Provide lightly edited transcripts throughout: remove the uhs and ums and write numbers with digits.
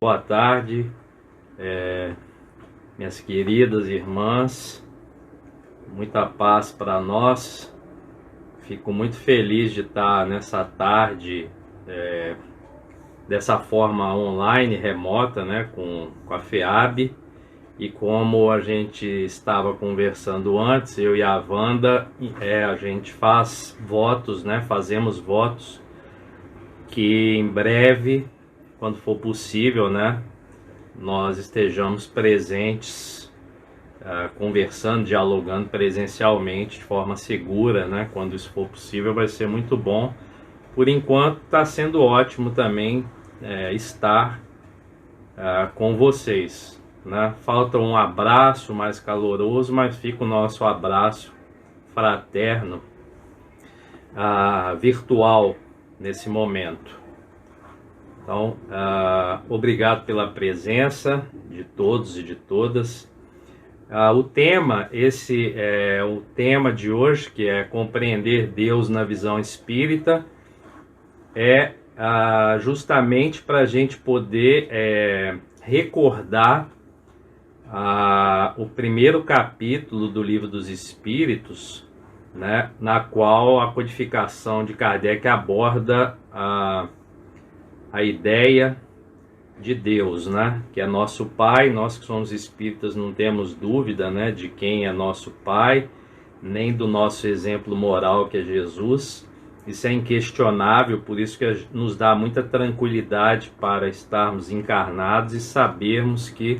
Boa tarde, minhas queridas irmãs, muita paz para nós. Fico muito feliz de estar nessa tarde, dessa forma online, remota, né, com a FEAB. E como a gente estava conversando antes, eu e a Wanda, a gente faz votos, né, fazemos votos que em breve, quando for possível, né, nós estejamos presentes, conversando, dialogando presencialmente de forma segura, né? Quando isso for possível, vai ser muito bom. Por enquanto, está sendo ótimo também estar com vocês, né? Falta um abraço mais caloroso, mas fica o nosso abraço fraterno, virtual nesse momento. Então, obrigado pela presença de todos e de todas. O tema, esse é o tema de hoje, que é compreender Deus na visão espírita, justamente para a gente poder recordar o primeiro capítulo do Livro dos Espíritos, né, na qual a codificação de Kardec aborda a ideia de Deus, né? Que é nosso Pai. Nós que somos espíritas não temos dúvida, né, de quem é nosso Pai, nem do nosso exemplo moral, que é Jesus. Isso é inquestionável, por isso que nos dá muita tranquilidade para estarmos encarnados e sabermos que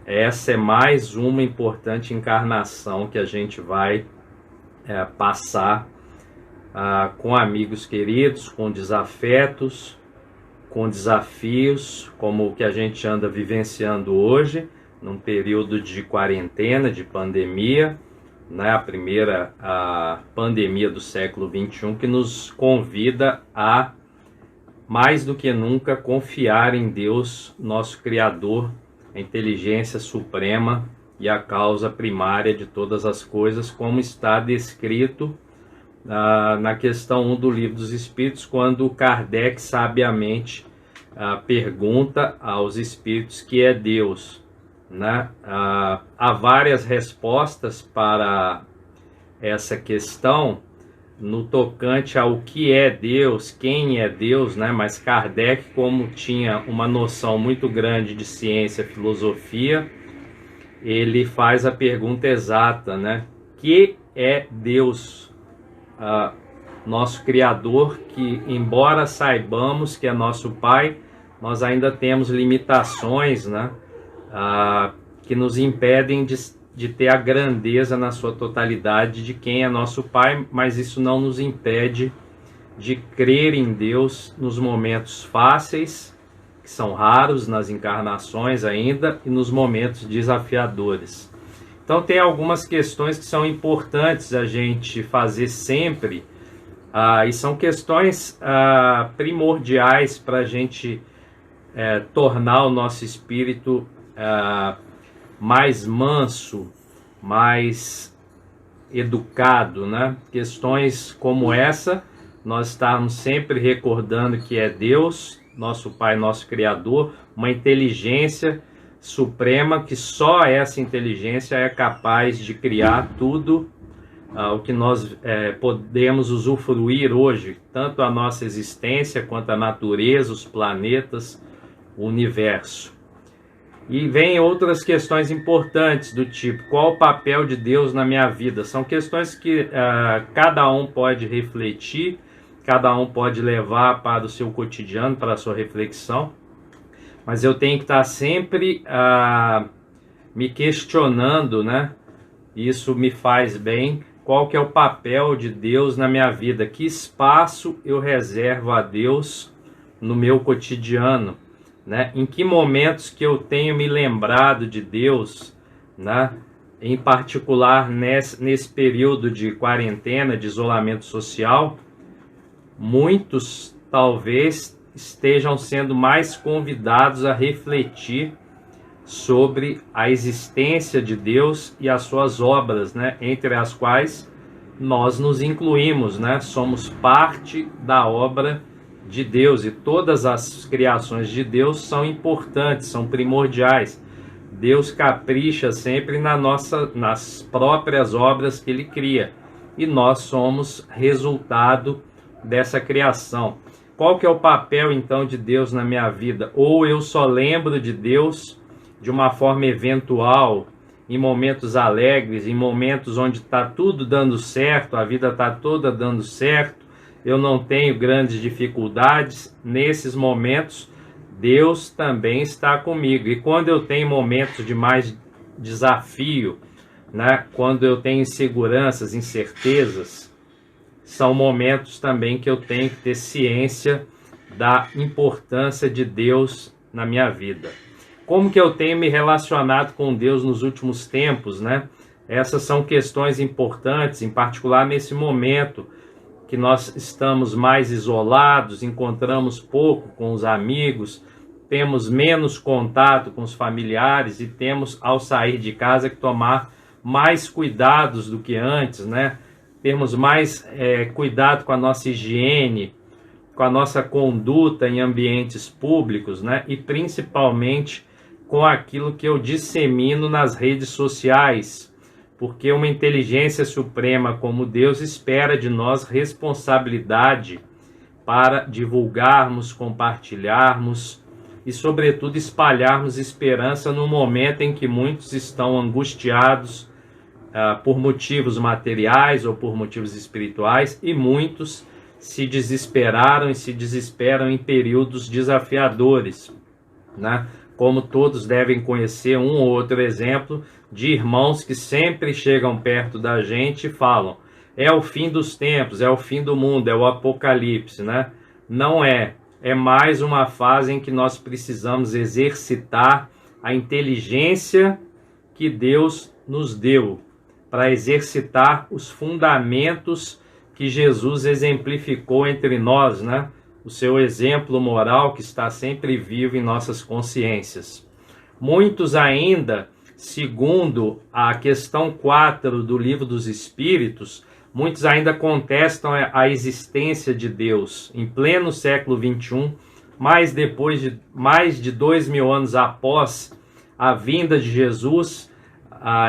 essa é mais uma importante encarnação que a gente vai passar com amigos queridos, com desafetos, com desafios como o que a gente anda vivenciando hoje, num período de quarentena, de pandemia, né? A primeira pandemia do século XXI, que nos convida a, mais do que nunca, confiar em Deus, nosso Criador, a inteligência suprema e a causa primária de todas as coisas, como está descrito na questão 1 do Livro dos Espíritos, quando Kardec sabiamente pergunta aos espíritos que é Deus, né? Há várias respostas para essa questão no tocante ao que é Deus, quem é Deus, né? Mas Kardec, como tinha uma noção muito grande de ciência e filosofia, ele faz a pergunta exata, né? Que é Deus? Nosso Criador, que embora saibamos que é nosso Pai, nós ainda temos limitações, né, que nos impedem de ter a grandeza na sua totalidade de quem é nosso Pai, mas isso não nos impede de crer em Deus nos momentos fáceis, que são raros nas encarnações ainda, e nos momentos desafiadores. Então tem algumas questões que são importantes a gente fazer sempre, e são questões primordiais para a gente tornar o nosso espírito mais manso, mais educado, né? Questões como essa, nós estamos sempre recordando que é Deus, nosso Pai, nosso Criador, uma inteligência suprema, que só essa inteligência é capaz de criar tudo o que nós podemos usufruir hoje, tanto a nossa existência quanto a natureza, os planetas, o universo. E vem outras questões importantes do tipo, qual o papel de Deus na minha vida? São questões que cada um pode refletir, cada um pode levar para o seu cotidiano, para a sua reflexão, mas eu tenho que estar sempre me questionando, né? Isso me faz bem. Qual que é o papel de Deus na minha vida? Que espaço eu reservo a Deus no meu cotidiano, né? Em que momentos que eu tenho me lembrado de Deus, né? Em particular nesse período de quarentena, de isolamento social, muitos talvez estejam sendo mais convidados a refletir sobre a existência de Deus e as suas obras, né? Entre as quais nós nos incluímos, né? Somos parte da obra de Deus, e todas as criações de Deus são importantes, são primordiais. Deus capricha sempre nas próprias obras que Ele cria, e nós somos resultado dessa criação. Qual que é o papel então de Deus na minha vida? Ou eu só lembro de Deus de uma forma eventual, em momentos alegres, em momentos onde está tudo dando certo, a vida está toda dando certo, eu não tenho grandes dificuldades. Nesses momentos, Deus também está comigo. E quando eu tenho momentos de mais desafio, né, quando eu tenho inseguranças, incertezas, são momentos também que eu tenho que ter ciência da importância de Deus na minha vida. Como que eu tenho me relacionado com Deus nos últimos tempos, né? Essas são questões importantes, em particular nesse momento que nós estamos mais isolados, encontramos pouco com os amigos, temos menos contato com os familiares e temos, ao sair de casa, que tomar mais cuidados do que antes, né? Termos mais cuidado com a nossa higiene, com a nossa conduta em ambientes públicos, né? E principalmente com aquilo que eu dissemino nas redes sociais, porque uma inteligência suprema como Deus espera de nós responsabilidade para divulgarmos, compartilharmos e, sobretudo, espalharmos esperança no momento em que muitos estão angustiados por motivos materiais ou por motivos espirituais, e muitos se desesperaram e se desesperam em períodos desafiadores, né? Como todos devem conhecer um ou outro exemplo de irmãos que sempre chegam perto da gente e falam: é o fim dos tempos, é o fim do mundo, é o apocalipse, né? Não é. É mais uma fase em que nós precisamos exercitar a inteligência que Deus nos deu, para exercitar os fundamentos que Jesus exemplificou entre nós, né? O seu exemplo moral que está sempre vivo em nossas consciências. Muitos ainda, segundo a questão 4 do Livro dos Espíritos, muitos ainda contestam a existência de Deus em pleno século XXI, mas depois de mais de 2000 anos após a vinda de Jesus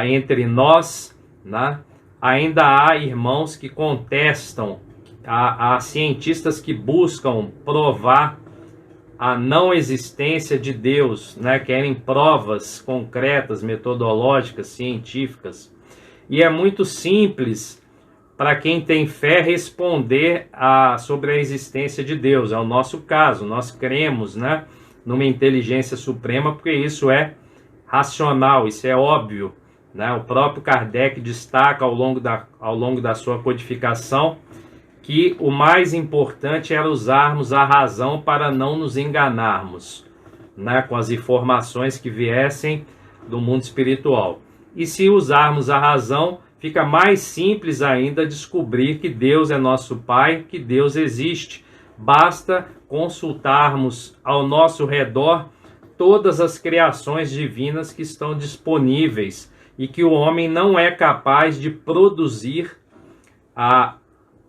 entre nós, né? Ainda há irmãos que contestam, há cientistas que buscam provar a não existência de Deus, né? Querem provas concretas, metodológicas, científicas. E é muito simples para quem tem fé responder sobre a existência de Deus. É o nosso caso, nós cremos, né, numa inteligência suprema, porque isso é racional, isso é óbvio, né? O próprio Kardec destaca ao longo da sua codificação que o mais importante era usarmos a razão para não nos enganarmos, né, com as informações que viessem do mundo espiritual. E se usarmos a razão, fica mais simples ainda descobrir que Deus é nosso Pai, que Deus existe. Basta consultarmos ao nosso redor todas as criações divinas que estão disponíveis e que o homem não é capaz de produzir a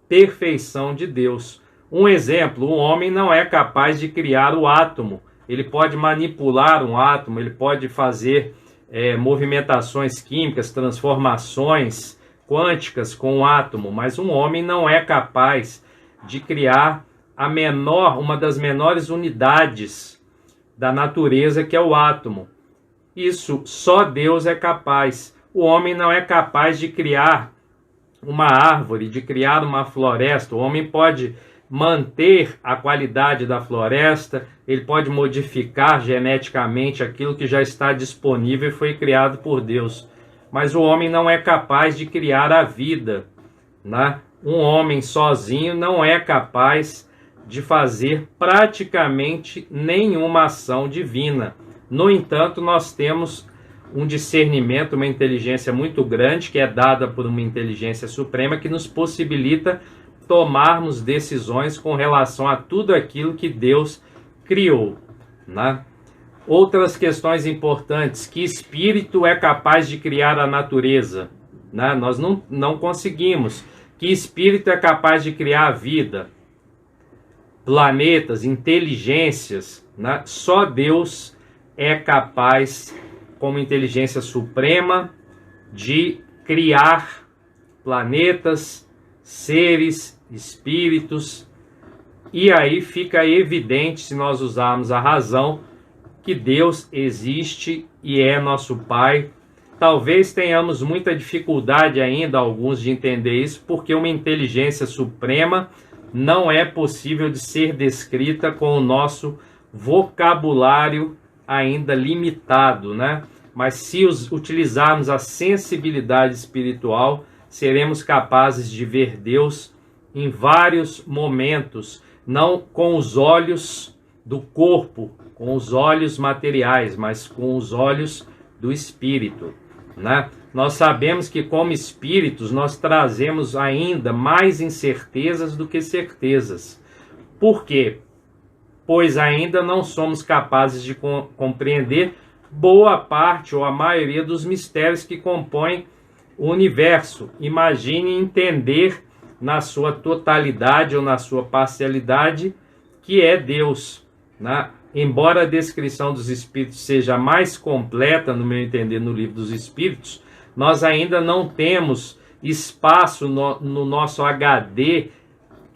perfeição de Deus. Um exemplo: o homem não é capaz de criar o átomo. Ele pode manipular um átomo, ele pode fazer movimentações químicas, transformações quânticas com o átomo, mas um homem não é capaz de criar uma das menores unidades da natureza, que é o átomo. Isso só Deus é capaz. O homem não é capaz de criar uma árvore, de criar uma floresta. O homem pode manter a qualidade da floresta, ele pode modificar geneticamente aquilo que já está disponível e foi criado por Deus. Mas o homem não é capaz de criar a vida, né? Um homem sozinho não é capaz de fazer praticamente nenhuma ação divina. No entanto, nós temos um discernimento, uma inteligência muito grande, que é dada por uma inteligência suprema, que nos possibilita tomarmos decisões com relação a tudo aquilo que Deus criou, né? Outras questões importantes: que espírito é capaz de criar a natureza, né? Nós não conseguimos. Que espírito é capaz de criar a vida? planetas, inteligências, né? Só Deus é capaz, como inteligência suprema, de criar planetas, seres, espíritos. E aí fica evidente, se nós usarmos a razão, que Deus existe e é nosso Pai. Talvez tenhamos muita dificuldade ainda, alguns, de entender isso, porque uma inteligência suprema não é possível de ser descrita com o nosso vocabulário ainda limitado, né? Mas se utilizarmos a sensibilidade espiritual, seremos capazes de ver Deus em vários momentos, não com os olhos do corpo, com os olhos materiais, mas com os olhos do espírito, né? Nós sabemos que, como espíritos, nós trazemos ainda mais incertezas do que certezas. Por quê? Pois ainda não somos capazes de compreender boa parte ou a maioria dos mistérios que compõem o universo. Imagine entender na sua totalidade ou na sua parcialidade que é Deus, né? Embora a descrição dos Espíritos seja mais completa, no meu entender, no Livro dos Espíritos, nós ainda não temos espaço no nosso HD,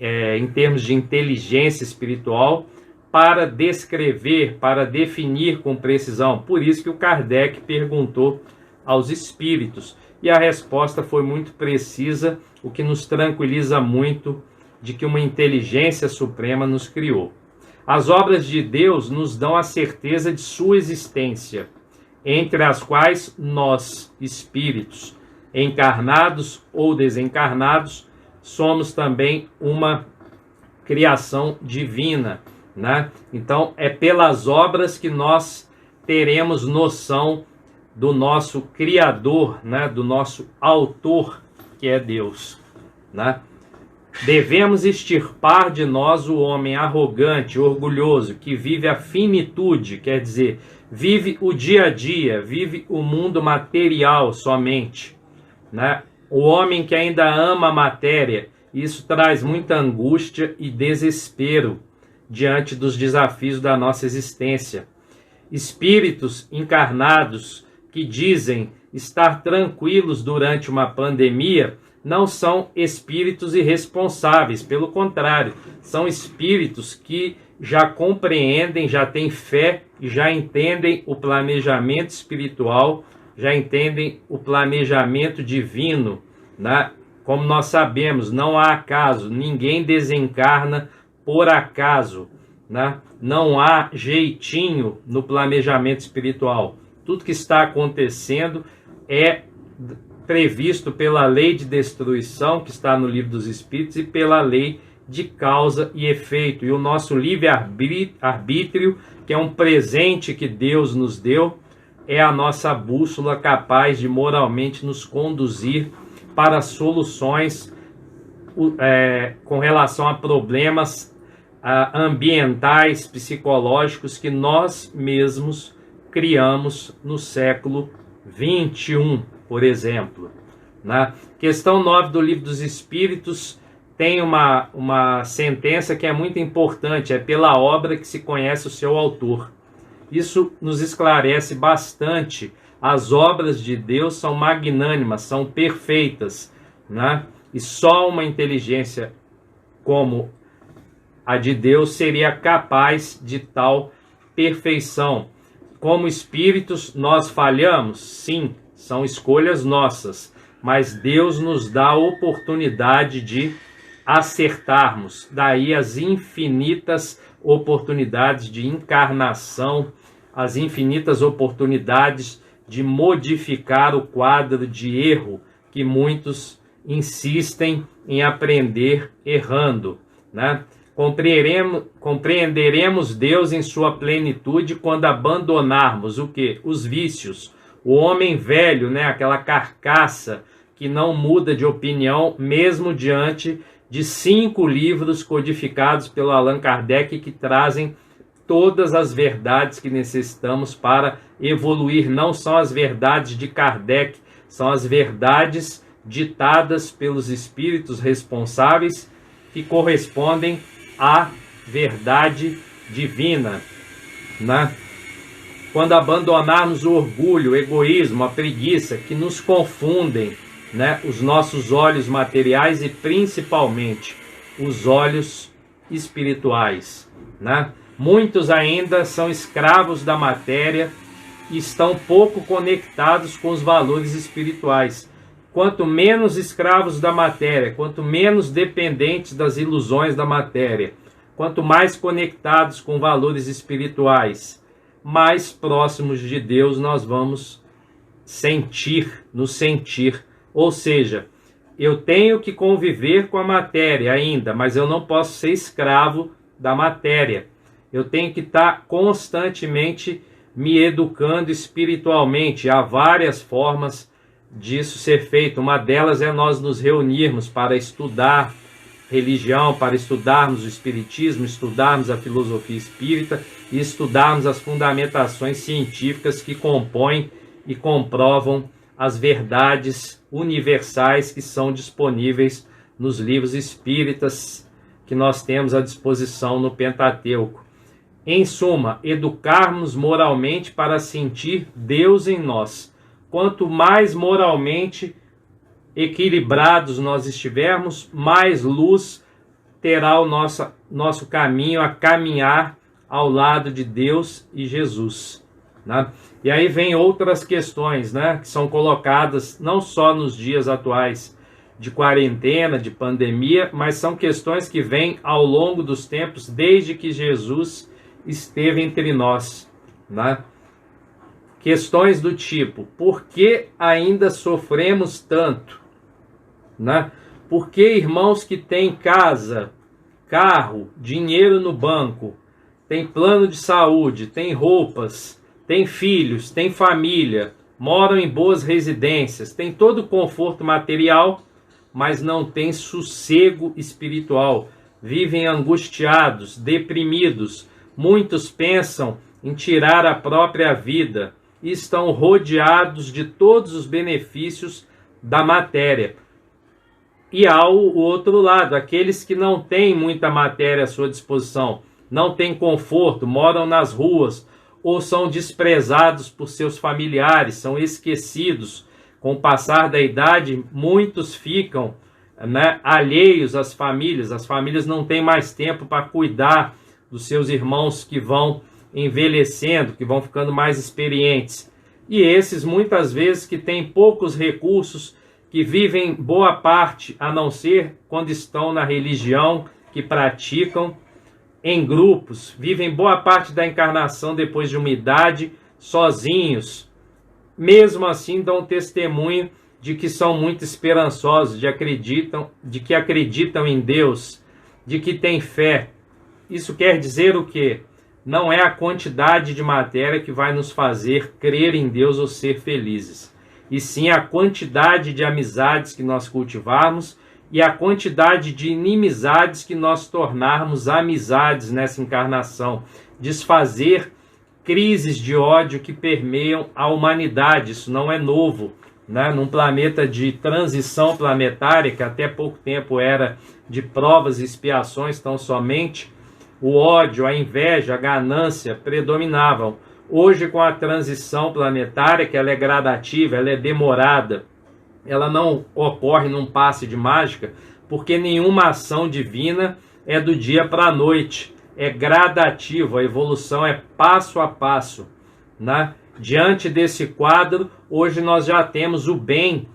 em termos de inteligência espiritual, para descrever, para definir com precisão. Por isso que o Kardec perguntou aos Espíritos. E a resposta foi muito precisa, o que nos tranquiliza muito de que uma inteligência suprema nos criou. As obras de Deus nos dão a certeza de sua existência, entre as quais nós, espíritos, encarnados ou desencarnados, somos também uma criação divina, né? Então, é pelas obras que nós teremos noção do nosso Criador, né? Do nosso Autor, que é Deus, né? Devemos extirpar de nós o homem arrogante, orgulhoso, que vive a finitude, quer dizer, vive o dia a dia, vive o mundo material somente, né? O homem que ainda ama a matéria, isso traz muita angústia e desespero diante dos desafios da nossa existência. Espíritos encarnados que dizem estar tranquilos durante uma pandemia não são espíritos irresponsáveis, pelo contrário, são espíritos que já compreendem, já têm fé e já entendem o planejamento espiritual, já entendem o planejamento divino, né? Como nós sabemos, não há acaso, ninguém desencarna por acaso, né? Não há jeitinho no planejamento espiritual. Tudo que está acontecendo é previsto pela lei de destruição, que está no Livro dos Espíritos, e pela lei de causa e efeito. E o nosso livre-arbítrio, que é um presente que Deus nos deu, é a nossa bússola capaz de moralmente nos conduzir para soluções com relação a problemas ambientais, psicológicos que nós mesmos criamos no século XXI, por exemplo. Na questão 9 do Livro dos Espíritos tem uma sentença que é muito importante, é pela obra que se conhece o seu autor. Isso nos esclarece bastante. As obras de Deus são magnânimas, são perfeitas, né? E só uma inteligência como a de Deus seria capaz de tal perfeição. Como espíritos, nós falhamos? Sim, são escolhas nossas, mas Deus nos dá a oportunidade de acertarmos. Daí as infinitas oportunidades de encarnação, as infinitas oportunidades de modificar o quadro de erro que muitos insistem em aprender errando, né? Compreenderemos Deus em sua plenitude quando abandonarmos o quê? Os vícios. O homem velho, né? Aquela carcaça que não muda de opinião, mesmo diante de 5 livros codificados pelo Allan Kardec que trazem todas as verdades que necessitamos para evoluir. Não são as verdades de Kardec, são as verdades ditadas pelos espíritos responsáveis que correspondem à verdade divina, né? Quando abandonarmos o orgulho, o egoísmo, a preguiça, que nos confundem, né, os nossos olhos materiais e principalmente os olhos espirituais, né? Muitos ainda são escravos da matéria e estão pouco conectados com os valores espirituais. Quanto menos escravos da matéria, quanto menos dependentes das ilusões da matéria, quanto mais conectados com valores espirituais, mais próximos de Deus nós vamos nos sentir. Ou seja, eu tenho que conviver com a matéria ainda, mas eu não posso ser escravo da matéria. Eu tenho que estar constantemente me educando espiritualmente. Há várias formas disso ser feito. Uma delas é nós nos reunirmos para estudar religião, para estudarmos o espiritismo, estudarmos a filosofia espírita e estudarmos as fundamentações científicas que compõem e comprovam as verdades universais que são disponíveis nos livros espíritas que nós temos à disposição no Pentateuco. Em suma, educarmos moralmente para sentir Deus em nós. Quanto mais moralmente equilibrados nós estivermos, mais luz terá o nosso caminho a caminhar ao lado de Deus e Jesus, né? E aí vem outras questões, né, que são colocadas não só nos dias atuais de quarentena, de pandemia, mas são questões que vêm ao longo dos tempos, desde que Jesus esteve entre nós, né? Questões do tipo: por que ainda sofremos tanto? Né? Por que irmãos que têm casa, carro, dinheiro no banco, têm plano de saúde, têm roupas, têm filhos, têm família, moram em boas residências, têm todo o conforto material, mas não têm sossego espiritual, vivem angustiados, deprimidos, muitos pensam em tirar a própria vida e estão rodeados de todos os benefícios da matéria. E há o outro lado, aqueles que não têm muita matéria à sua disposição, não têm conforto, moram nas ruas ou são desprezados por seus familiares, são esquecidos. Com o passar da idade, muitos ficam, né, alheios às famílias. As famílias não têm mais tempo para cuidar dos seus irmãos que vão envelhecendo, que vão ficando mais experientes. E esses, muitas vezes, que têm poucos recursos, que vivem boa parte, a não ser quando estão na religião, que praticam em grupos, vivem boa parte da encarnação depois de uma idade, sozinhos. Mesmo assim, dão testemunho de que são muito esperançosos, de que acreditam em Deus, de que têm fé. Isso quer dizer o quê? Não é a quantidade de matéria que vai nos fazer crer em Deus ou ser felizes, e sim a quantidade de amizades que nós cultivarmos e a quantidade de inimizades que nós tornarmos amizades nessa encarnação. Desfazer crises de ódio que permeiam a humanidade. Isso não é novo, né? Num planeta de transição planetária, que até pouco tempo era de provas e expiações tão somente, o ódio, a inveja, a ganância predominavam. Hoje, com a transição planetária, que ela é gradativa, ela é demorada, ela não ocorre num passe de mágica, porque nenhuma ação divina é do dia para a noite, é gradativo, a evolução é passo a passo, né? Diante desse quadro, hoje nós já temos o bem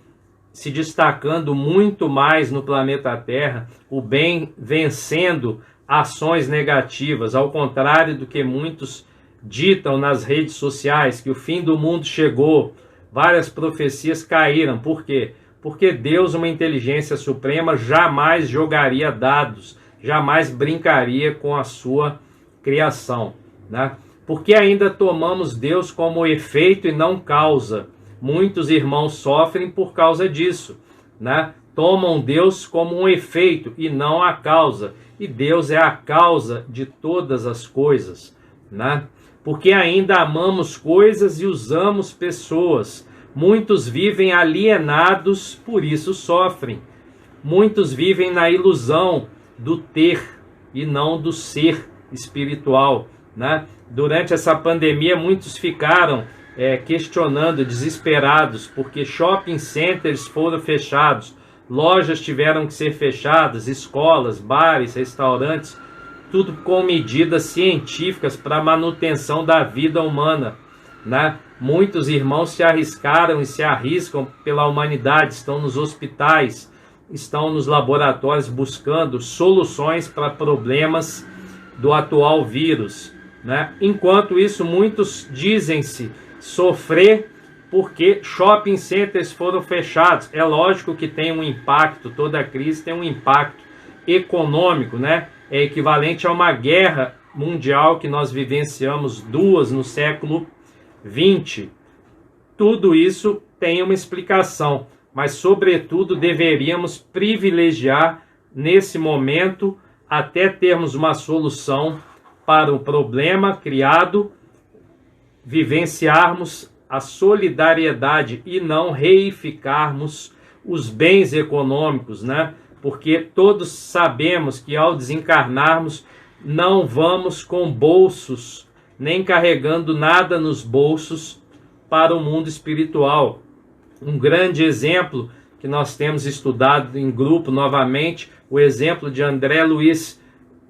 se destacando muito mais no planeta Terra, o bem vencendo ações negativas, ao contrário do que muitos ditam nas redes sociais, que o fim do mundo chegou, várias profecias caíram. Por quê? Porque Deus, uma inteligência suprema, jamais jogaria dados, jamais brincaria com a sua criação, né? Porque ainda tomamos Deus como efeito e não causa. Muitos irmãos sofrem por causa disso, né? Tomam Deus como um efeito e não a causa. E Deus é a causa de todas as coisas, né? Porque ainda amamos coisas e usamos pessoas. Muitos vivem alienados, por isso sofrem. Muitos vivem na ilusão do ter, e não do ser espiritual, né? Durante essa pandemia, muitos ficaram questionando, desesperados, porque shopping centers foram fechados, lojas tiveram que ser fechadas, escolas, bares, restaurantes, tudo com medidas científicas para a manutenção da vida humana, né? Muitos irmãos se arriscaram e se arriscam pela humanidade, estão nos hospitais, estão nos laboratórios buscando soluções para problemas do atual vírus, né? Enquanto isso, muitos dizem-se sofrer porque shopping centers foram fechados. É lógico que tem um impacto, toda crise tem um impacto econômico, né? É equivalente a uma guerra mundial que nós vivenciamos, 2 no século 20. Tudo isso tem uma explicação, mas sobretudo deveríamos privilegiar nesse momento, até termos uma solução para o problema criado, vivenciarmos a solidariedade e não reificarmos os bens econômicos, né? Porque todos sabemos que ao desencarnarmos não vamos com bolsos, nem carregando nada nos bolsos para o mundo espiritual. Um grande exemplo que nós temos estudado em grupo novamente, o exemplo de André Luiz.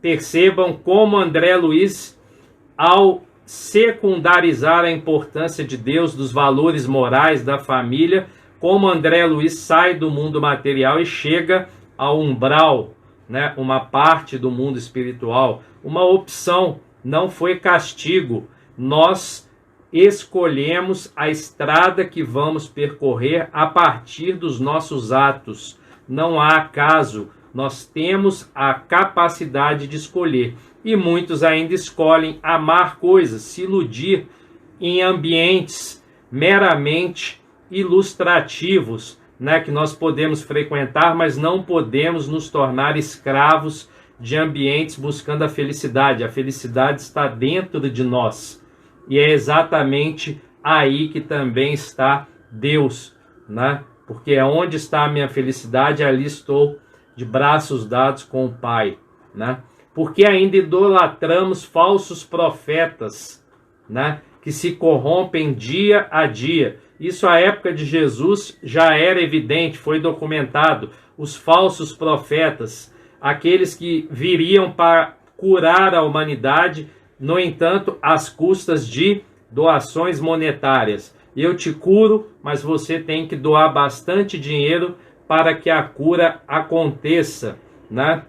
Percebam como André Luiz, ao secundarizar a importância de Deus, dos valores morais da família, como André Luiz sai do mundo material e chega ao umbral, né? Uma parte do mundo espiritual, uma opção, não foi castigo. Nós escolhemos a estrada que vamos percorrer a partir dos nossos atos. Não há acaso, nós temos a capacidade de escolher. E muitos ainda escolhem amar coisas, se iludir em ambientes meramente ilustrativos, né, que nós podemos frequentar, mas não podemos nos tornar escravos de ambientes buscando a felicidade. A felicidade está dentro de nós. E é exatamente aí que também está Deus, né? Porque é onde está a minha felicidade, ali estou de braços dados com o Pai, né? Porque ainda idolatramos falsos profetas, né? Que se corrompem dia a dia. Isso à época de Jesus já era evidente, foi documentado. Os falsos profetas, aqueles que viriam para curar a humanidade, no entanto, às custas de doações monetárias. Eu te curo, mas você tem que doar bastante dinheiro para que a cura aconteça, né?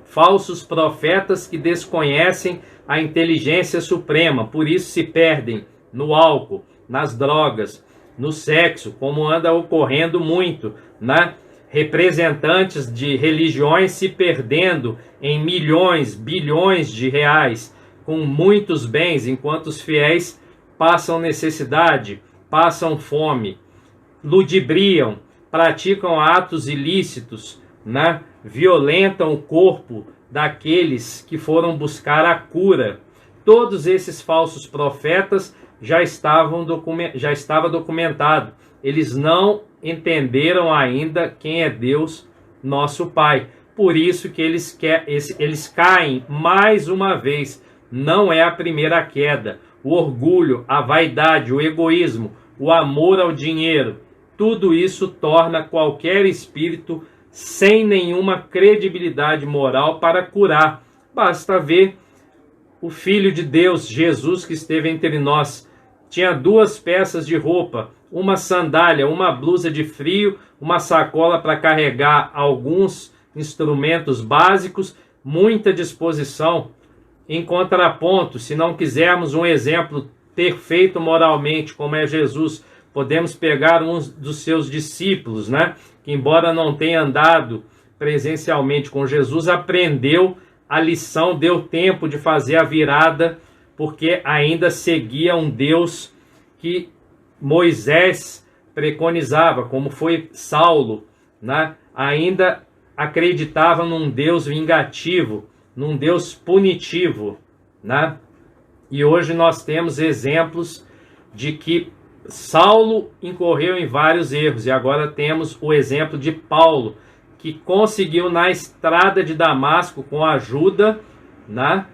Falsos profetas que desconhecem a inteligência suprema, por isso se perdem no álcool, nas drogas, no sexo, como anda ocorrendo muito, né? Representantes de religiões se perdendo em milhões, bilhões de reais, com muitos bens, enquanto os fiéis passam necessidade, passam fome, ludibriam, praticam atos ilícitos, né? Violentam o corpo daqueles que foram buscar a cura. Todos esses falsos profetas já estava documentado. Eles não entenderam ainda quem é Deus, nosso Pai. Por isso que eles caem mais uma vez. Não é a primeira queda. O orgulho, a vaidade, o egoísmo, o amor ao dinheiro, tudo isso torna qualquer espírito sem nenhuma credibilidade moral para curar. Basta ver o Filho de Deus, Jesus, que esteve entre nós. Tinha 2 peças de roupa, uma sandália, uma blusa de frio, uma sacola para carregar alguns instrumentos básicos, muita disposição. Em contraponto, se não quisermos um exemplo perfeito moralmente, como é Jesus, podemos pegar um dos seus discípulos, né? Que embora não tenha andado presencialmente com Jesus, aprendeu a lição, deu tempo de fazer a virada, porque ainda seguia um Deus que Moisés preconizava, como foi Saulo, né? Ainda acreditava num Deus vingativo, num Deus punitivo, né? E hoje nós temos exemplos de que Saulo incorreu em vários erros, e agora temos o exemplo de Paulo, que conseguiu na estrada de Damasco, com a ajuda, né,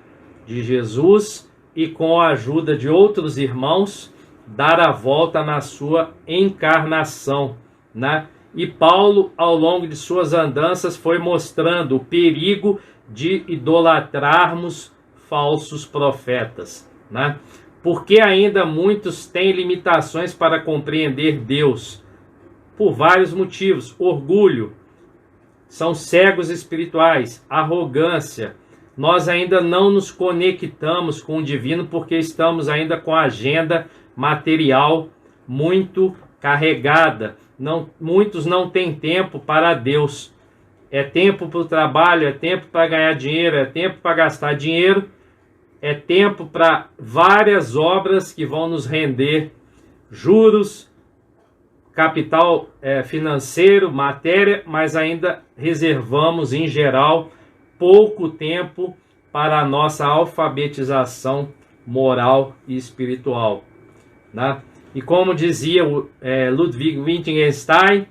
de Jesus e com a ajuda de outros irmãos, dar a volta na sua encarnação, né? E Paulo, ao longo de suas andanças, foi mostrando o perigo de idolatrarmos falsos profetas, né? Porque ainda muitos têm limitações para compreender Deus, por vários motivos: orgulho, são cegos espirituais, arrogância. Nós ainda não nos conectamos com o divino porque estamos ainda com a agenda material muito carregada. Muitos não têm tempo para Deus. É tempo para o trabalho, é tempo para ganhar dinheiro, é tempo para gastar dinheiro, é tempo para várias obras que vão nos render juros, capital financeiro, matéria, mas ainda reservamos, em geral, pouco tempo para a nossa alfabetização moral e espiritual, né? E como dizia Ludwig Wittgenstein,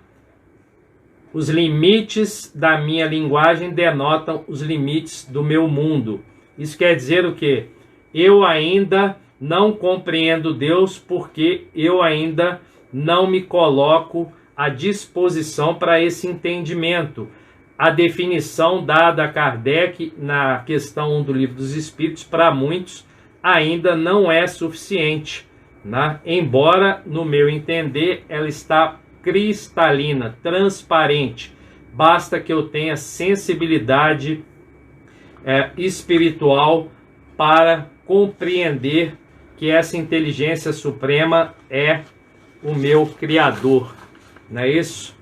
os limites da minha linguagem denotam os limites do meu mundo. Isso quer dizer o quê? Eu ainda não compreendo Deus porque eu ainda não me coloco à disposição para esse entendimento. A definição dada a Kardec na questão 1 do Livro dos Espíritos, para muitos, ainda não é suficiente, né? Embora, no meu entender, ela está cristalina, transparente. Basta que eu tenha sensibilidade espiritual para compreender que essa inteligência suprema é o meu Criador. Não é isso?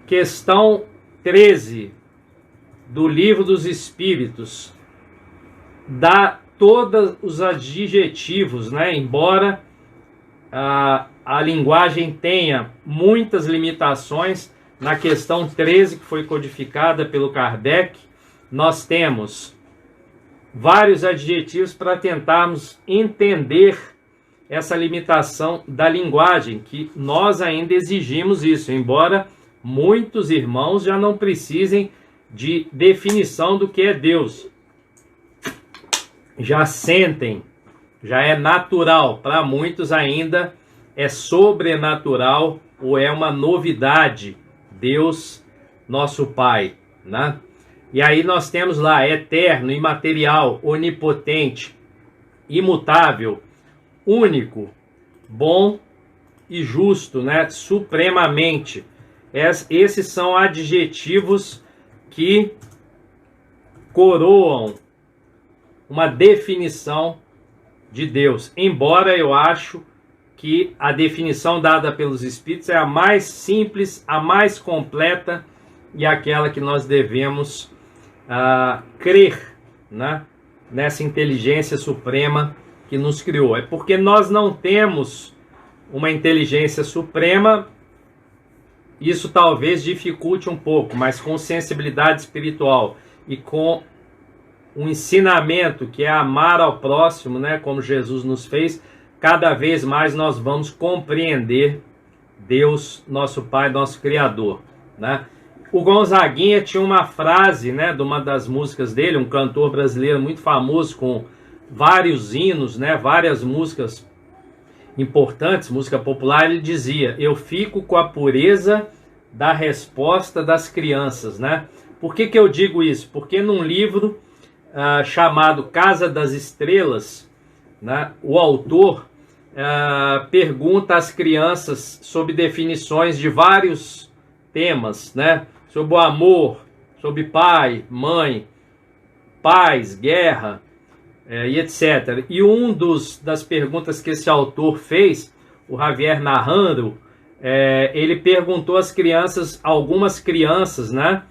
Questão 13 do Livro dos Espíritos dá todos os adjetivos, né? Embora a linguagem tenha muitas limitações, na questão 13, que foi codificada pelo Kardec, nós temos vários adjetivos para tentarmos entender essa limitação da linguagem, que nós ainda exigimos isso, embora muitos irmãos já não precisem de definição do que é Deus. Já sentem, já é natural. Para muitos ainda é sobrenatural ou é uma novidade. Deus, nosso Pai, né? E aí nós temos lá eterno, imaterial, onipotente, imutável, único, bom e justo, né? Supremamente. Esses são adjetivos que coroam uma definição de Deus. Embora eu acho que a definição dada pelos Espíritos é a mais simples, a mais completa e aquela que nós devemos crer, né? Nessa inteligência suprema que nos criou. É porque nós não temos uma inteligência suprema, isso talvez dificulte um pouco, mas com sensibilidade espiritual e com um ensinamento que é amar ao próximo, né, como Jesus nos fez, cada vez mais nós vamos compreender Deus, nosso Pai, nosso Criador, né? O Gonzaguinha tinha uma frase, né, de uma das músicas dele, um cantor brasileiro muito famoso, com vários hinos, né, várias músicas importantes, música popular. Ele dizia: eu fico com a pureza da resposta das crianças, né? Por que eu digo isso? Porque num livro chamado Casa das Estrelas, né, o autor pergunta às crianças sobre definições de vários temas, né? Sobre o amor, sobre pai, mãe, paz, guerra, e etc. E das perguntas que esse autor fez, o Javier Naranjo, ele perguntou às crianças, algumas crianças, né,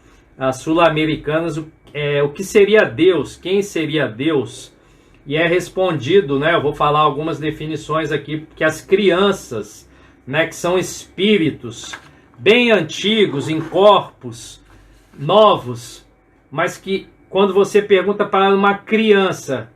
sul-americanas, o que seria Deus, quem seria Deus, e é respondido, né, eu vou falar algumas definições aqui, que as crianças, né, que são espíritos bem antigos, em corpos novos, mas que quando você pergunta para uma criança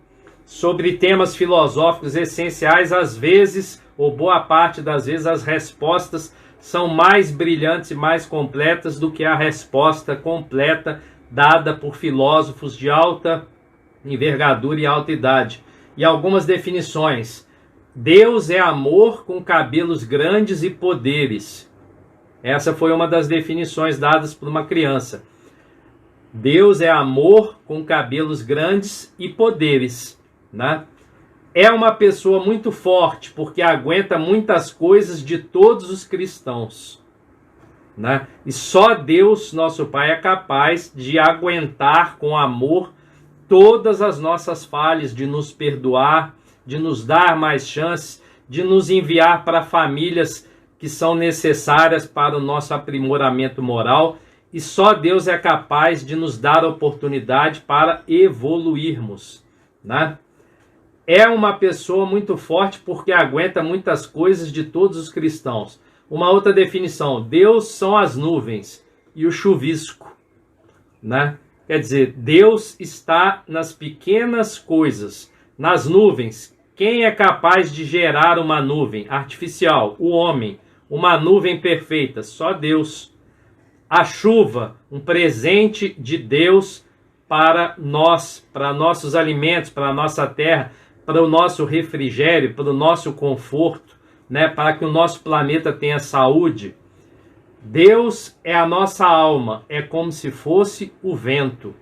sobre temas filosóficos essenciais, às vezes ou boa parte das vezes as respostas são mais brilhantes e mais completas do que a resposta completa dada por filósofos de alta envergadura e alta idade. E algumas definições: Deus é amor com cabelos grandes e poderes. Essa foi uma das definições dadas por uma criança. Deus é amor com cabelos grandes e poderes, né? É uma pessoa muito forte, porque aguenta muitas coisas de todos os cristãos, né? E só Deus, nosso Pai, é capaz de aguentar com amor todas as nossas falhas, de nos perdoar, de nos dar mais chances, de nos enviar para famílias que são necessárias para o nosso aprimoramento moral. E só Deus é capaz de nos dar a oportunidade para evoluirmos, né? É uma pessoa muito forte porque aguenta muitas coisas de todos os cristãos. Uma outra definição: Deus são as nuvens e o chuvisco, né? Quer dizer, Deus está nas pequenas coisas, nas nuvens. Quem é capaz de gerar uma nuvem artificial? O homem. Uma nuvem perfeita? Só Deus. A chuva, um presente de Deus para nós, para nossos alimentos, para a nossa terra, para o nosso refrigério, para o nosso conforto, né? Para que o nosso planeta tenha saúde. Deus é a nossa alma, é como se fosse o vento.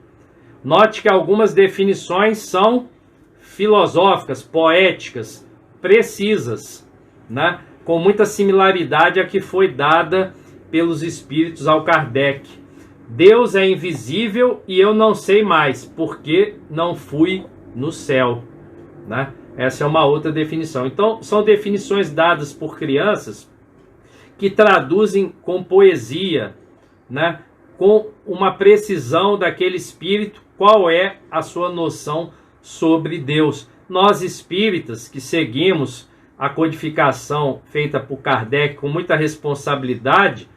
Note que algumas definições são filosóficas, poéticas, precisas, né? Com muita similaridade à que foi dada pelos espíritos ao Kardec. Deus é invisível e eu não sei mais, porque não fui no céu, né? Essa é uma outra definição. Então, são definições dadas por crianças que traduzem com poesia, né? Com uma precisão daquele espírito, qual é a sua noção sobre Deus. Nós espíritas que seguimos a codificação feita por Kardec com muita responsabilidade,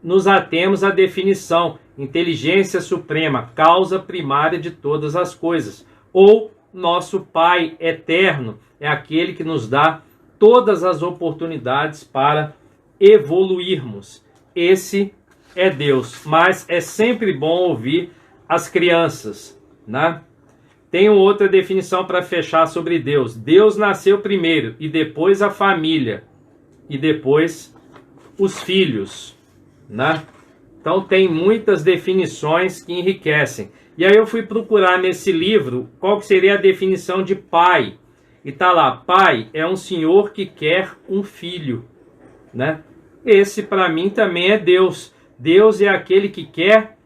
nos atemos à definição: inteligência suprema, causa primária de todas as coisas. Ou nosso Pai eterno é aquele que nos dá todas as oportunidades para evoluirmos. Esse é Deus. Mas é sempre bom ouvir as crianças, né? Tem outra definição para fechar sobre Deus. Deus nasceu primeiro e depois a família e depois os filhos, né? Então tem muitas definições que enriquecem. E aí eu fui procurar nesse livro qual que seria a definição de pai. E tá lá: pai é um senhor que quer um filho, né? Esse para mim também é Deus. Deus é aquele que quer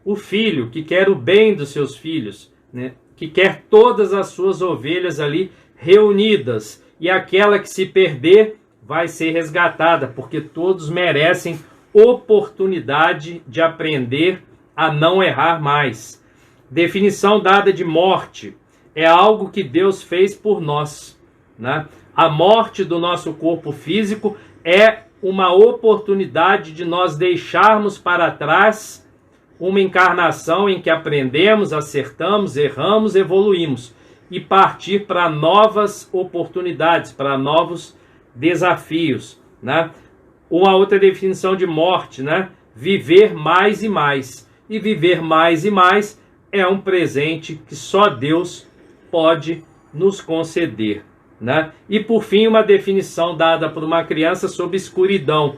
o filho, que quer o bem dos seus filhos, né? Que quer todas as suas ovelhas ali reunidas. E aquela que se perder vai ser resgatada, porque todos merecem oportunidade de aprender a não errar mais. Definição dada de morte: é algo que Deus fez por nós, né? A morte do nosso corpo físico é uma oportunidade de nós deixarmos para trás uma encarnação em que aprendemos, acertamos, erramos, evoluímos e partir para novas oportunidades, para novos desafios, né? Uma outra definição de morte, né? Viver mais e mais. E viver mais e mais é um presente que só Deus pode nos conceder, né? E por fim, uma definição dada por uma criança sobre escuridão,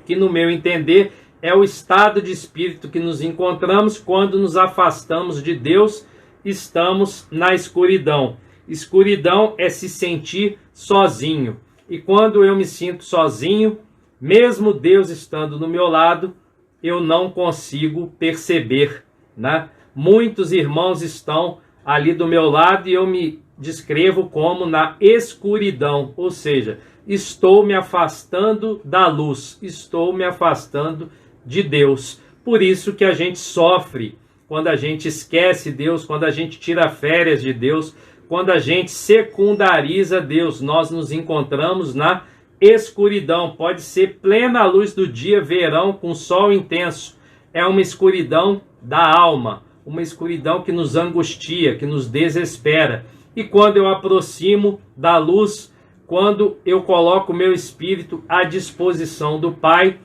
que no meu entender é o estado de espírito que nos encontramos quando nos afastamos de Deus, estamos na escuridão. Escuridão é se sentir sozinho. E quando eu me sinto sozinho, mesmo Deus estando no meu lado, eu não consigo perceber, né? Muitos irmãos estão ali do meu lado e eu me descrevo como na escuridão, ou seja, estou me afastando da luz, estou me afastando de Deus. Por isso que a gente sofre quando a gente esquece Deus, quando a gente tira férias de Deus, quando a gente secundariza Deus. Nós nos encontramos na escuridão. Pode ser plena luz do dia, verão com sol intenso. É uma escuridão da alma, uma escuridão que nos angustia, que nos desespera. E quando eu aproximo da luz, quando eu coloco o meu espírito à disposição do Pai,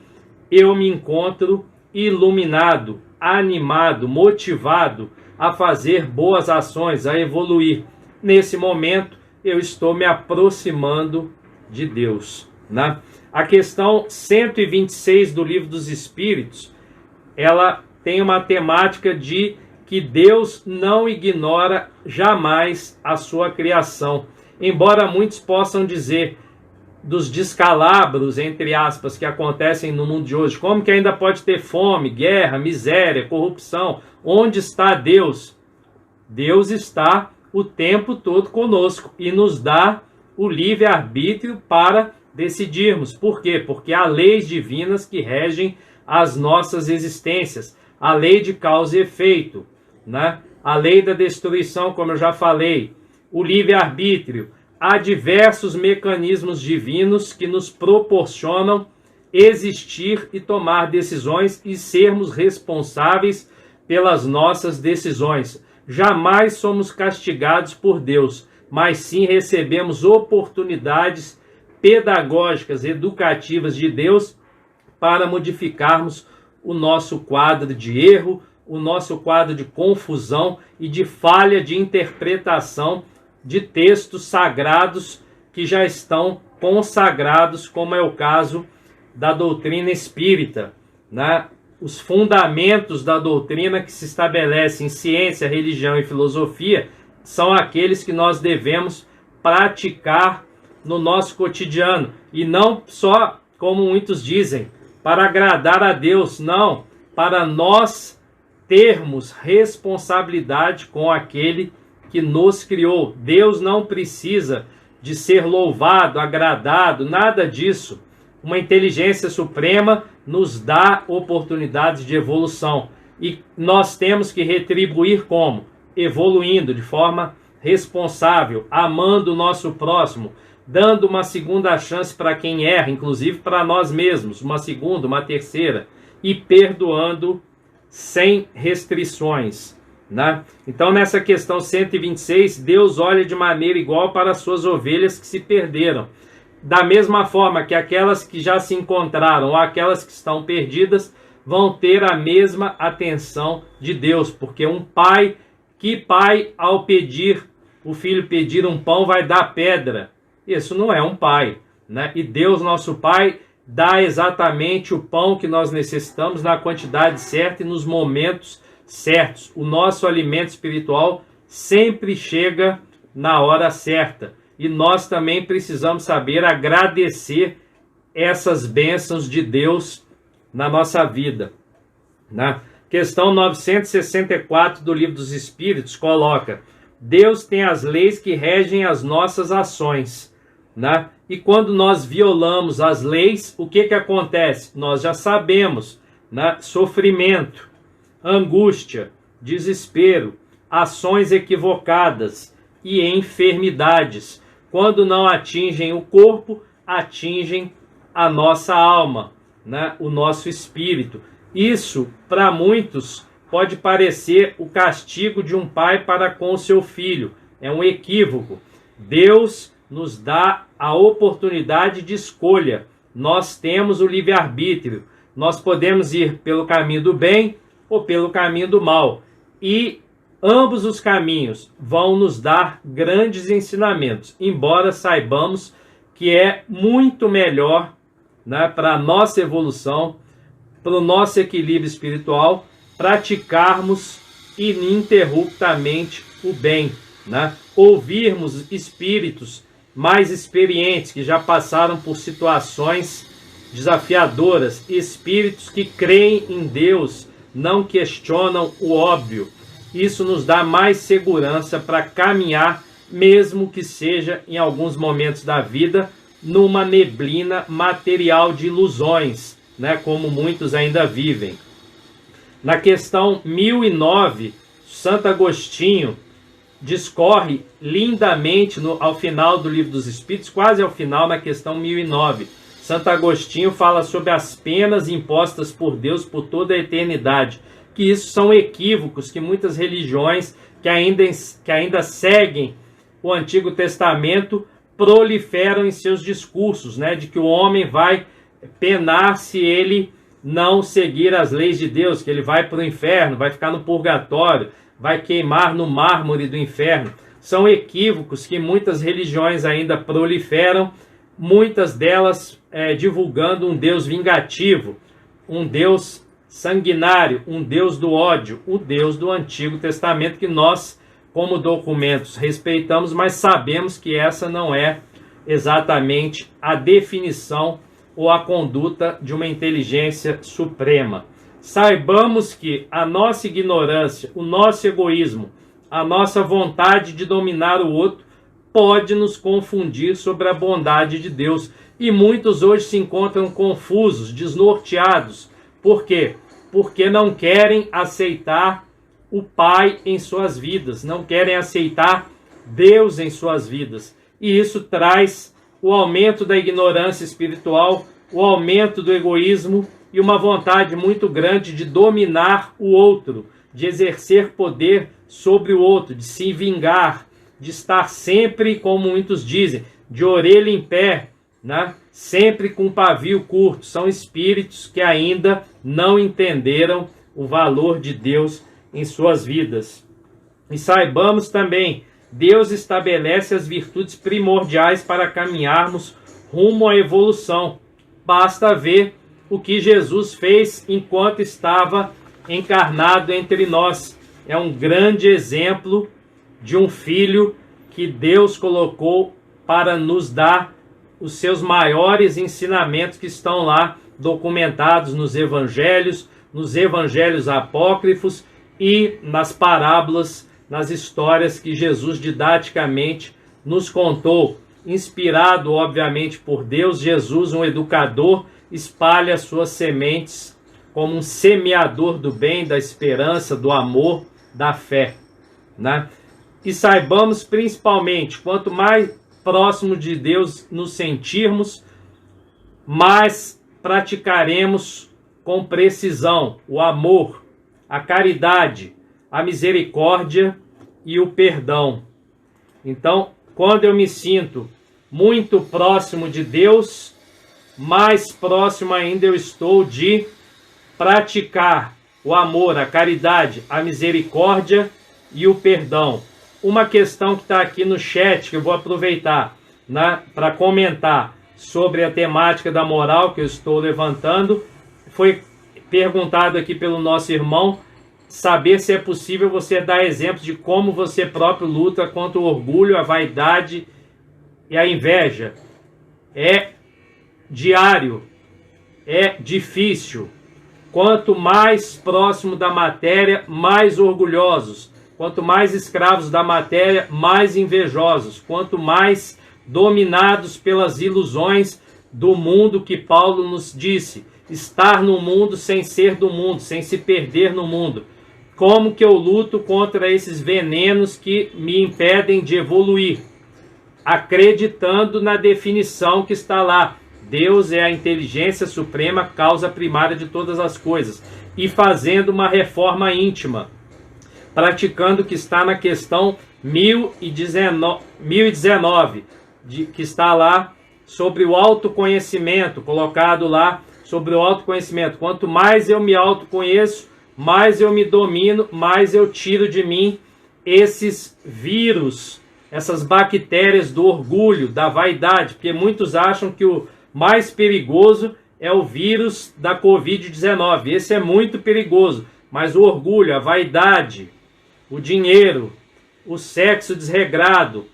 eu me encontro iluminado, animado, motivado a fazer boas ações, a evoluir. Nesse momento, eu estou me aproximando de Deus, né? A questão 126 do Livro dos Espíritos, ela tem uma temática de que Deus não ignora jamais a sua criação. Embora muitos possam dizer dos descalabros, entre aspas, que acontecem no mundo de hoje, como que ainda pode ter fome, guerra, miséria, corrupção? Onde está Deus? Deus está o tempo todo conosco e nos dá o livre-arbítrio para decidirmos. Por quê? Porque há leis divinas que regem as nossas existências. A lei de causa e efeito, né? A lei da destruição, como eu já falei, o livre-arbítrio. Há diversos mecanismos divinos que nos proporcionam existir e tomar decisões e sermos responsáveis pelas nossas decisões. Jamais somos castigados por Deus, mas sim recebemos oportunidades pedagógicas, educativas de Deus para modificarmos o nosso quadro de erro, o nosso quadro de confusão e de falha de interpretação de textos sagrados que já estão consagrados, como é o caso da doutrina espírita, né? Os fundamentos da doutrina que se estabelecem em ciência, religião e filosofia são aqueles que nós devemos praticar no nosso cotidiano, e não só, como muitos dizem, para agradar a Deus, não, para nós termos responsabilidade com aquele que nos criou. Deus não precisa de ser louvado, agradado, nada disso. Uma inteligência suprema nos dá oportunidades de evolução e nós temos que retribuir como? Evoluindo de forma responsável, amando o nosso próximo, dando uma segunda chance para quem erra, inclusive para nós mesmos, uma segunda, uma terceira, e perdoando sem restrições, né? Então, nessa questão 126, Deus olha de maneira igual para as suas ovelhas que se perderam. Da mesma forma que aquelas que já se encontraram ou aquelas que estão perdidas vão ter a mesma atenção de Deus, porque um pai, que pai ao pedir, o filho pedir um pão vai dar pedra? Isso não é um pai, né? E Deus, nosso Pai, dá exatamente o pão que nós necessitamos na quantidade certa e nos momentos certos. O nosso alimento espiritual sempre chega na hora certa. E nós também precisamos saber agradecer essas bênçãos de Deus na nossa vida, né? Questão 964 do Livro dos Espíritos coloca: Deus tem as leis que regem as nossas ações, né? E quando nós violamos as leis, o que acontece? Nós já sabemos, né? Sofrimento, angústia, desespero, ações equivocadas e enfermidades. Quando não atingem o corpo, atingem a nossa alma, né? O nosso espírito. Isso, para muitos, pode parecer o castigo de um pai para com o seu filho. É um equívoco. Deus nos dá a oportunidade de escolha. Nós temos o livre-arbítrio. Nós podemos ir pelo caminho do bem ou pelo caminho do mal. E ambos os caminhos vão nos dar grandes ensinamentos, embora saibamos que é muito melhor, né, para a nossa evolução, para o nosso equilíbrio espiritual, praticarmos ininterruptamente o bem, né? Ouvirmos espíritos mais experientes, que já passaram por situações desafiadoras, espíritos que creem em Deus, não questionam o óbvio. Isso nos dá mais segurança para caminhar, mesmo que seja em alguns momentos da vida, numa neblina material de ilusões, né, como muitos ainda vivem. Na questão 1009, Santo Agostinho discorre lindamente ao final do Livro dos Espíritos, quase ao final, na questão 1009. Santo Agostinho fala sobre as penas impostas por Deus por toda a eternidade, que isso são equívocos que muitas religiões que ainda seguem o Antigo Testamento proliferam em seus discursos, né, de que o homem vai penar se ele não seguir as leis de Deus, que ele vai para o inferno, vai ficar no purgatório, vai queimar no mármore do inferno. São equívocos que muitas religiões ainda proliferam, muitas delas divulgando um Deus vingativo, um Deus sanguinário, um Deus do ódio, o Deus do Antigo Testamento, que nós, como documentos, respeitamos, mas sabemos que essa não é exatamente a definição ou a conduta de uma inteligência suprema. Saibamos que a nossa ignorância, o nosso egoísmo, a nossa vontade de dominar o outro pode nos confundir sobre a bondade de Deus. E muitos hoje se encontram confusos, desnorteados. Por quê? Porque não querem aceitar o Pai em suas vidas, não querem aceitar Deus em suas vidas. E isso traz o aumento da ignorância espiritual, o aumento do egoísmo e uma vontade muito grande de dominar o outro, de exercer poder sobre o outro, de se vingar, de estar sempre, como muitos dizem, de orelha em pé, né? Sempre com pavio curto. São espíritos que ainda não entenderam o valor de Deus em suas vidas. E saibamos também, Deus estabelece as virtudes primordiais para caminharmos rumo à evolução. Basta ver o que Jesus fez enquanto estava encarnado entre nós. É um grande exemplo de um filho que Deus colocou para nos dar os seus maiores ensinamentos, que estão lá documentados nos evangelhos apócrifos e nas parábolas, nas histórias que Jesus didaticamente nos contou. Inspirado, obviamente, por Deus, Jesus, um educador, espalha suas sementes como um semeador do bem, da esperança, do amor, da fé, né? E saibamos principalmente, quanto mais próximo de Deus nos sentirmos, mais praticaremos com precisão o amor, a caridade, a misericórdia e o perdão. Então, quando eu me sinto muito próximo de Deus, mais próximo ainda eu estou de praticar o amor, a caridade, a misericórdia e o perdão. Uma questão que está aqui no chat, que eu vou aproveitar, né, para comentar sobre a temática da moral que eu estou levantando, foi perguntado aqui pelo nosso irmão, saber se é possível você dar exemplos de como você próprio luta contra o orgulho, a vaidade e a inveja. É diário, é difícil. Quanto mais próximo da matéria, mais orgulhosos. Quanto mais escravos da matéria, mais invejosos. Quanto mais dominados pelas ilusões do mundo, que Paulo nos disse, estar no mundo sem ser do mundo, sem se perder no mundo. Como que eu luto contra esses venenos que me impedem de evoluir? Acreditando na definição que está lá. Deus é a inteligência suprema, causa primária de todas as coisas. E fazendo uma reforma íntima. Praticando o que está na questão 1019, que está lá sobre o autoconhecimento, colocado lá sobre o autoconhecimento. Quanto mais eu me autoconheço, mais eu me domino, mais eu tiro de mim esses vírus, essas bactérias do orgulho, da vaidade, porque muitos acham que o mais perigoso é o vírus da Covid-19. Esse é muito perigoso, mas o orgulho, a vaidade, o dinheiro, o sexo desregrado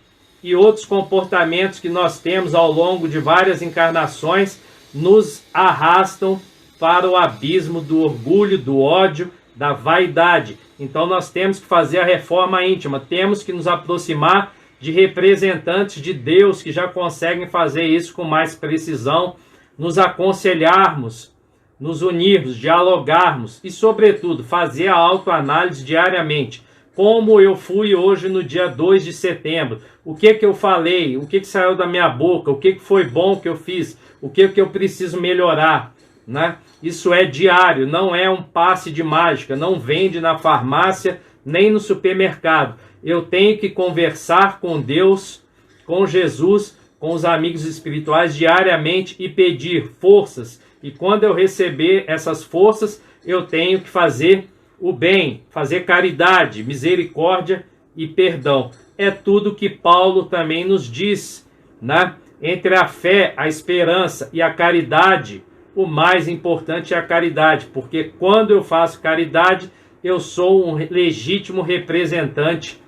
e outros comportamentos que nós temos ao longo de várias encarnações nos arrastam para o abismo do orgulho, do ódio, da vaidade. Então nós temos que fazer a reforma íntima, temos que nos aproximar de representantes de Deus que já conseguem fazer isso com mais precisão, nos aconselharmos, nos unirmos, dialogarmos e, sobretudo, fazer a autoanálise diariamente. Como eu fui hoje no dia 2 de setembro? O que eu falei? O que saiu da minha boca? O que foi bom que eu fiz? O que eu preciso melhorar? Né? Isso é diário, não é um passe de mágica, não vende na farmácia nem no supermercado. Eu tenho que conversar com Deus, com Jesus, com os amigos espirituais diariamente e pedir forças. E quando eu receber essas forças, eu tenho que fazer o bem, fazer caridade, misericórdia e perdão. É tudo que Paulo também nos diz, né? Entre a fé, a esperança e a caridade, o mais importante é a caridade, porque quando eu faço caridade, eu sou um legítimo representante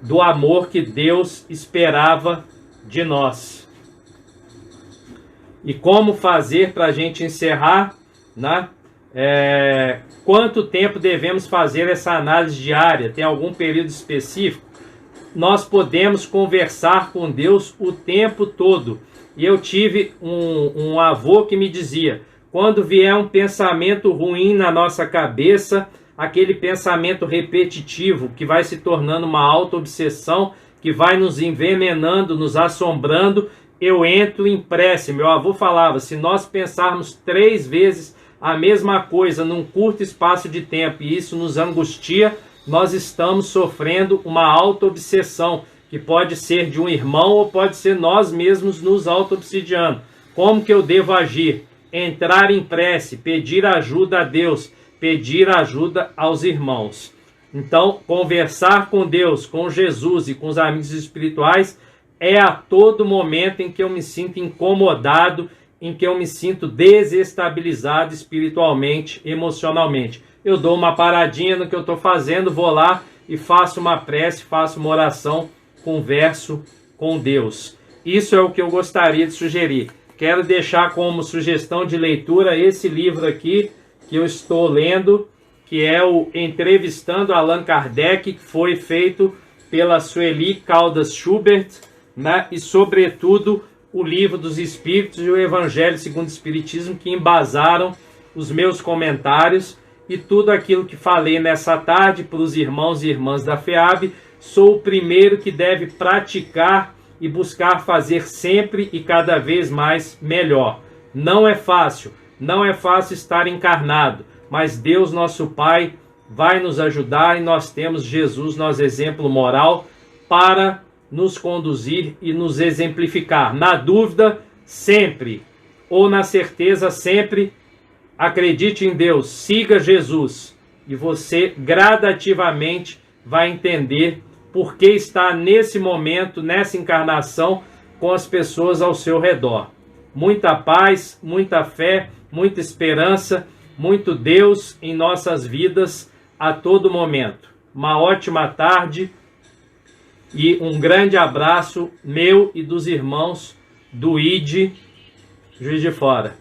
do amor que Deus esperava de nós. E como fazer para a gente encerrar, né? Quanto tempo devemos fazer essa análise diária? Tem algum período específico? Nós podemos conversar com Deus o tempo todo. E eu tive um avô que me dizia, quando vier um pensamento ruim na nossa cabeça, aquele pensamento repetitivo que vai se tornando uma auto-obsessão, que vai nos envenenando, nos assombrando, eu entro em prece. Meu avô falava, se nós pensarmos 3 vezes a mesma coisa num curto espaço de tempo e isso nos angustia, nós estamos sofrendo uma auto-obsessão, que pode ser de um irmão ou pode ser nós mesmos nos auto-obsidiando. Como que eu devo agir? Entrar em prece, pedir ajuda a Deus, pedir ajuda aos irmãos. Então, conversar com Deus, com Jesus e com os amigos espirituais é a todo momento em que eu me sinto incomodado, em que eu me sinto desestabilizado espiritualmente, emocionalmente. Eu dou uma paradinha no que eu estou fazendo, vou lá e faço uma prece, faço uma oração, converso com Deus. Isso é o que eu gostaria de sugerir. Quero deixar como sugestão de leitura esse livro aqui que eu estou lendo, que é o Entrevistando Allan Kardec, que foi feito pela Sueli Caldas Schubert, né? E sobretudo o Livro dos Espíritos e o Evangelho segundo o Espiritismo, que embasaram os meus comentários e tudo aquilo que falei nessa tarde para os irmãos e irmãs da FEAB. Sou o primeiro que deve praticar e buscar fazer sempre e cada vez mais melhor. Não é fácil estar encarnado, mas Deus, nosso Pai, vai nos ajudar e nós temos Jesus, nosso exemplo moral, para nos conduzir e nos exemplificar. Na dúvida, sempre, ou na certeza, sempre, acredite em Deus, siga Jesus e você gradativamente vai entender por que está nesse momento, nessa encarnação, com as pessoas ao seu redor. Muita paz, muita fé, muita esperança, muito Deus em nossas vidas a todo momento. Uma ótima tarde e um grande abraço meu e dos irmãos do ID Juiz de Fora.